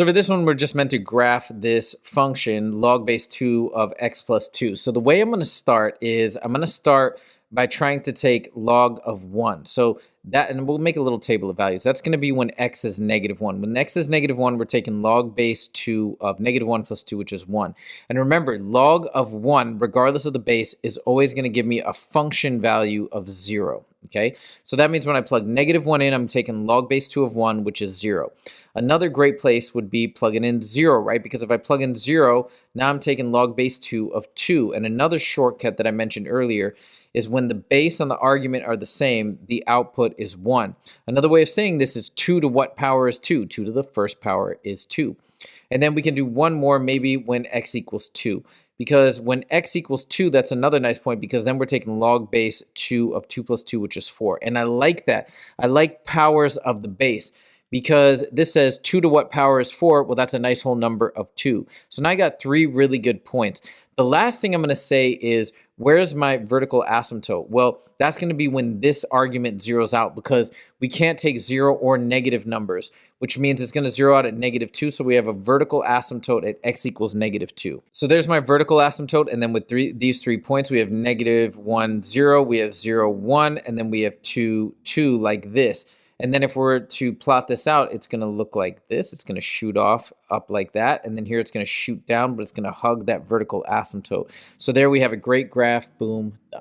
So for this one, we're just meant to graph this function log base 2 of x plus 2. So the way I'm going to start is I'm going to start by trying to take log of 1. So that, and we'll make a little table of values. That's going to be when x is negative 1. When x is negative 1, we're taking log base 2 of negative 1 plus 2, which is 1. And remember, log of 1, regardless of the base, is always going to give me a function value of 0. Okay, so that means when I plug negative 1 in, I'm taking log base 2 of 1, which is 0. Another great place would be plugging in 0, right? Because if I plug in 0, now I'm taking log base 2 of 2. And another shortcut that I mentioned earlier is when the base and the argument are the same, the output is 1. Another way of saying this is 2 to what power is 2? 2 to the first power is 2. And then we can do one more maybe when x equals 2. Because when x equals 2, that's another nice point, because then we're taking log base 2 of 2 plus 2, which is 4. And I like that. I like powers of the base, because this says 2 to what power is 4? Well, that's a nice whole number of 2. So now I got 3 really good points. The last thing I'm going to say is, where's my vertical asymptote? Well, that's going to be when this argument zeroes out, because we can't take 0 or negative numbers, which means it's going to zero out at negative 2. So we have a vertical asymptote at x equals negative 2. So there's my vertical asymptote. And then with these 3 points, we have negative 1, 0, we have 0, 1, and then we have 2, 2 like this. And then if we're to plot this out, it's going to look like this. It's going to shoot off up like that. And then here it's going to shoot down, but it's going to hug that vertical asymptote. So there we have a great graph. Boom, done.